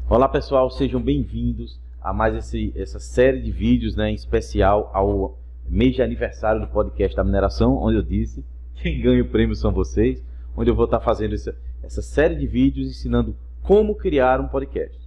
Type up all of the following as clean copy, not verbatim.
Olá pessoal, sejam bem-vindos a mais essa série de vídeos, em especial ao mês de aniversário do podcast da mineração, onde eu disse quem ganha o prêmio são vocês, onde eu vou estar fazendo essa série de vídeos ensinando como criar um podcast.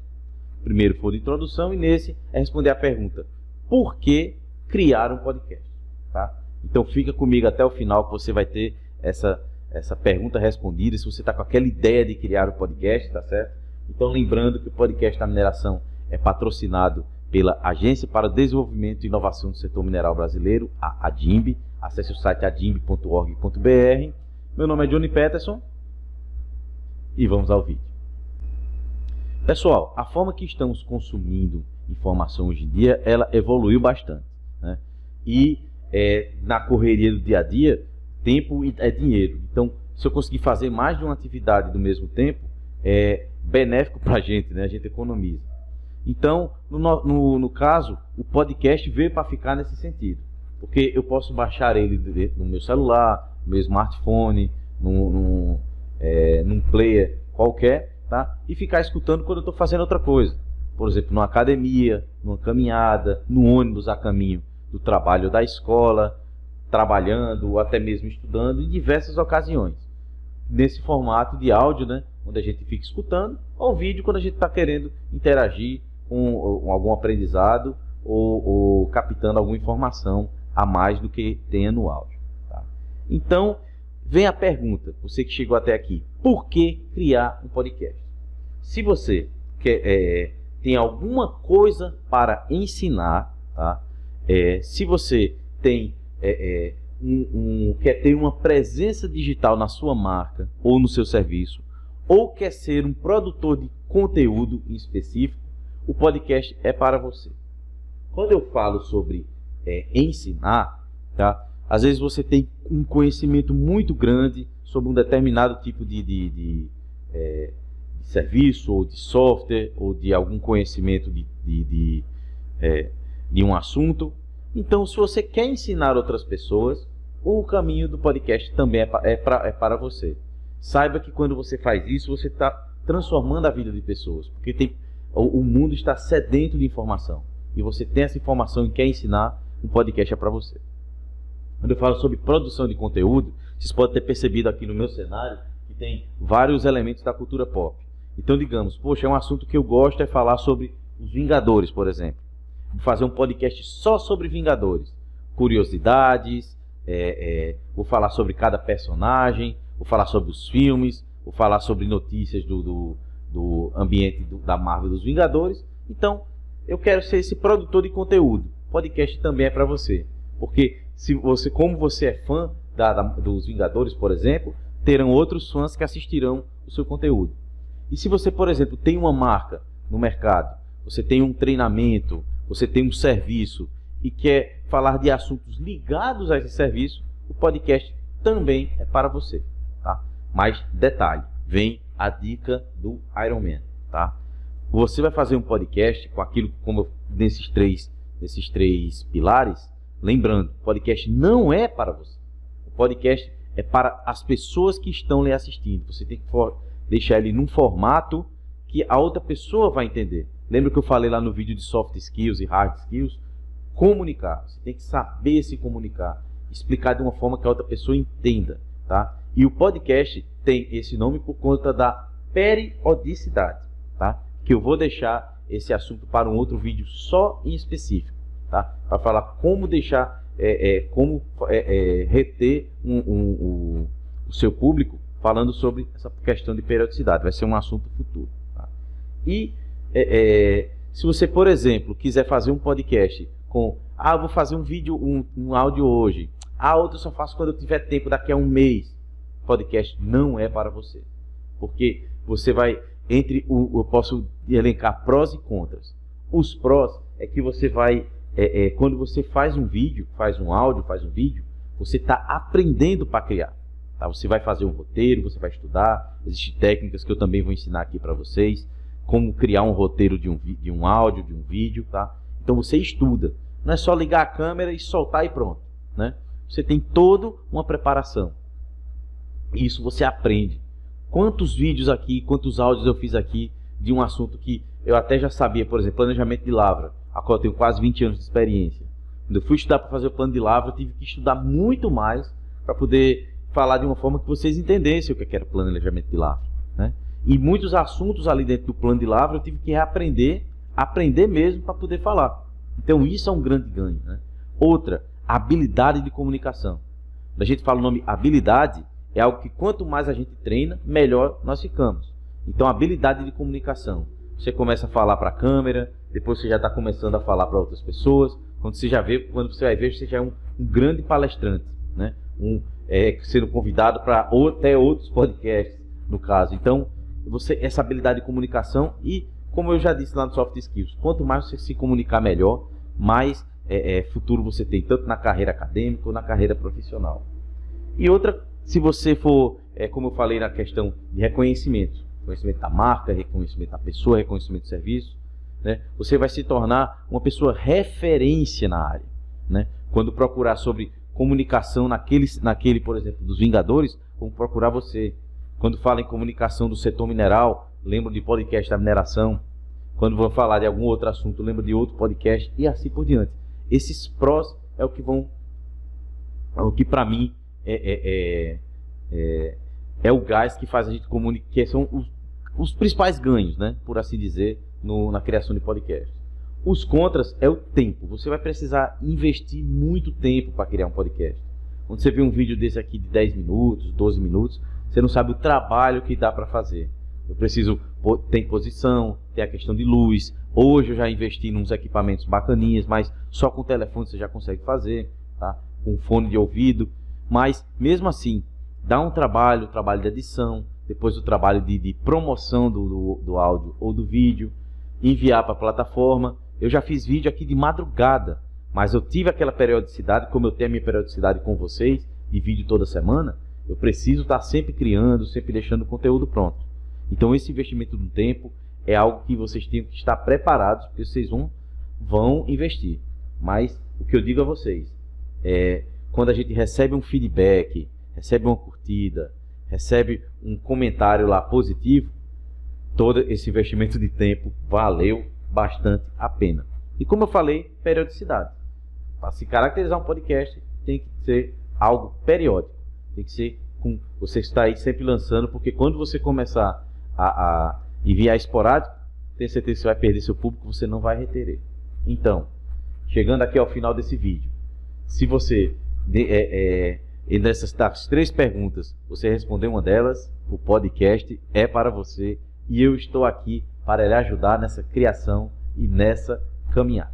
Primeiro foi de introdução e nesse é responder a pergunta: por que criar um podcast? Tá? Então fica comigo até o final que você vai ter essa pergunta respondida, se você está com aquela ideia de criar um podcast, tá certo? Então lembrando que o podcast da mineração é patrocinado pela Agência para o Desenvolvimento e Inovação do Setor Mineral Brasileiro, a ADIMB. Acesse o site adimb.org.br. Meu nome é Johnny Peterson e vamos ao vídeo. Pessoal, a forma que estamos consumindo informação hoje em dia, ela evoluiu bastante, né? E na correria do dia a dia, tempo é dinheiro. Então, se eu conseguir fazer mais de uma atividade do mesmo tempo, é benéfico para a gente, né? A gente economiza. Então, no caso, o podcast veio para ficar nesse sentido, porque eu posso baixar ele no meu celular, no meu smartphone, num player qualquer, tá? E ficar escutando quando eu estou fazendo outra coisa. Por exemplo, numa academia, numa caminhada, no ônibus a caminho do trabalho ou da escola, trabalhando ou até mesmo estudando, em diversas ocasiões. Nesse formato de áudio, né? Onde a gente fica escutando, ou vídeo quando a gente está querendo interagir com algum aprendizado ou captando alguma informação a mais do que tenha no áudio. Tá? Então, vem a pergunta, você que chegou até aqui: por que criar um podcast? Se você tem alguma coisa para ensinar, tá? Se você tem quer ter uma presença digital na sua marca ou no seu serviço, ou quer ser um produtor de conteúdo em específico, o podcast é para você. Quando eu falo sobre ensinar, tá? Às vezes você tem um conhecimento muito grande sobre um determinado tipo de serviço, ou de software, ou de algum conhecimento de um assunto. Então, se você quer ensinar outras pessoas, o caminho do podcast também é para você. Saiba que quando você faz isso, você está transformando a vida de pessoas, porque o mundo está sedento de informação, e você tem essa informação e quer ensinar, um podcast é para você. Quando eu falo sobre produção de conteúdo, vocês podem ter percebido aqui no meu cenário que tem vários elementos da cultura pop. Então, digamos, poxa, é um assunto que eu gosto, é falar sobre os Vingadores, por exemplo. Vou fazer um podcast só sobre Vingadores, curiosidades, vou falar sobre cada personagem, vou falar sobre os filmes, vou falar sobre notícias do ambiente da Marvel, dos Vingadores. Então, eu quero ser esse produtor de conteúdo. Podcast também é para você, porque como você é fã dos Vingadores, por exemplo, terão outros fãs que assistirão o seu conteúdo. E se você, por exemplo, tem uma marca no mercado, você tem um treinamento, você tem um serviço e quer falar de assuntos ligados a esse serviço, o podcast também é para você, tá? Mas detalhe, vem a dica do Iron Man, tá? Você vai fazer um podcast com aquilo, como nesses três pilares. Lembrando, o podcast não é para você. O podcast é para as pessoas que estão lhe assistindo. Você tem que deixar ele num formato que a outra pessoa vai entender. Lembra que eu falei lá no vídeo de soft skills e hard skills? Comunicar. Você tem que saber se comunicar. Explicar de uma forma que a outra pessoa entenda, tá? E o podcast tem esse nome por conta da periodicidade, tá? Que eu vou deixar esse assunto para um outro vídeo só em específico, tá? Para falar como deixar, reter o seu público, falando sobre essa questão de periodicidade. Vai ser um assunto futuro, tá? E se você, por exemplo, quiser fazer um podcast com, eu vou fazer um vídeo, um áudio hoje, outro eu só faço quando eu tiver tempo, daqui a um mês, podcast não é para você, porque você vai, eu posso elencar prós e contras. Os prós é que você vai, quando você faz um vídeo, faz um áudio, faz um vídeo, você está aprendendo para criar, tá? Você vai fazer um roteiro, você vai estudar, existem técnicas que eu também vou ensinar aqui para vocês, como criar um roteiro de um áudio, de um vídeo, tá? Então você estuda, não é só ligar a câmera e soltar e pronto, né? Você tem toda uma preparação. Isso você aprende. Quantos vídeos aqui, quantos áudios eu fiz aqui de um assunto que eu até já sabia, por exemplo, planejamento de lavra, a qual eu tenho quase 20 anos de experiência. Quando eu fui estudar para fazer o plano de lavra, eu tive que estudar muito mais para poder falar de uma forma que vocês entendessem o que era planejamento de lavra, né? E muitos assuntos ali dentro do plano de lavra eu tive que reaprender, aprender mesmo para poder falar. Então isso é um grande ganho, né? Outra, habilidade de comunicação. Quando a gente fala o nome habilidade, é algo que quanto mais a gente treina, melhor nós ficamos. Então, habilidade de comunicação. Você começa a falar para a câmera, depois você já está começando a falar para outras pessoas. Quando você vai ver, você já é um grande palestrante, né? Sendo convidado para até outros podcasts, no caso. Então, essa habilidade de comunicação e, como eu já disse lá no Soft Skills, quanto mais você se comunicar melhor, mais futuro você tem, tanto na carreira acadêmica ou na carreira profissional. E outra, se você for, como eu falei na questão de reconhecimento da marca, reconhecimento da pessoa, reconhecimento do serviço, né? Você vai se tornar uma pessoa referência na área, né? Quando procurar sobre comunicação naquele, por exemplo, dos Vingadores, vamos procurar você. Quando fala em comunicação do setor mineral, lembro de podcast da mineração. Quando vou falar de algum outro assunto, lembro de outro podcast e assim por diante. Esses prós é o que para mim é o gás que faz a gente comunicar, que são os principais ganhos, né, por assim dizer, na criação de podcast. Os contras é o tempo. Você vai precisar investir muito tempo para criar um podcast. Quando você vê um vídeo desse aqui de 10 minutos, 12 minutos, você não sabe o trabalho que dá para fazer. Eu preciso ter posição, ter a questão de luz. Hoje eu já investi em uns equipamentos bacaninhas, mas só com o telefone você já consegue fazer, tá? Com fone de ouvido. Mas mesmo assim, dá um trabalho de edição, depois o trabalho de promoção do áudio ou do vídeo, enviar para a plataforma. Eu já fiz vídeo aqui de madrugada, mas eu tive aquela periodicidade, como eu tenho a minha periodicidade com vocês, de vídeo toda semana, eu preciso estar sempre criando, sempre deixando o conteúdo pronto. Então esse investimento no tempo é algo que vocês têm que estar preparados, porque vocês vão investir. Mas o que eu digo a vocês é, quando a gente recebe um feedback, recebe uma curtida, recebe um comentário lá positivo, todo esse investimento de tempo valeu bastante a pena. E como eu falei, periodicidade. Para se caracterizar um podcast, tem que ser algo periódico. Tem que ser com você está aí sempre lançando, porque quando você começar a enviar esporádico, tenho certeza que você vai perder seu público, você não vai reter. Então, chegando aqui ao final desse vídeo, se você dessas 3 perguntas, você responder uma delas, o podcast é para você e eu estou aqui para lhe ajudar nessa criação e nessa caminhada.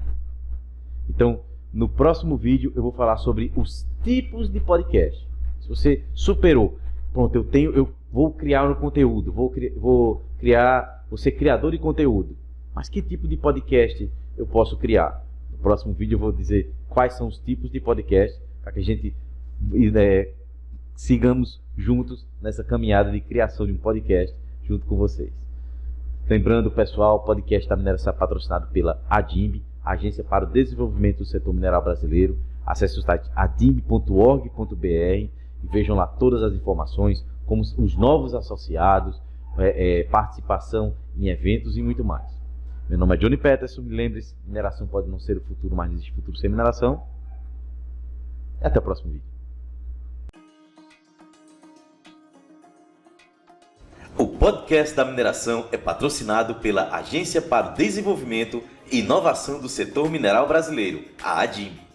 Então, no próximo vídeo eu vou falar sobre os tipos de podcast. Se você superou, pronto, eu vou criar um conteúdo, vou ser criador de conteúdo. Mas que tipo de podcast eu posso criar? No próximo vídeo eu vou dizer quais são os tipos de podcast para que a gente sigamos juntos nessa caminhada de criação de um podcast junto com vocês. Lembrando, pessoal, o podcast da mineração é patrocinado pela ADIMB, Agência para o Desenvolvimento do Setor Mineral Brasileiro. Acesse o site adimb.org.br e vejam lá todas as informações, como os novos associados, participação em eventos e muito mais. Meu nome é Johnny Peterson, me lembre-se, mineração pode não ser o futuro, mas existe futuro sem mineração. E até o próximo vídeo. O podcast da mineração é patrocinado pela Agência para o Desenvolvimento e Inovação do Setor Mineral Brasileiro, a ADIMB.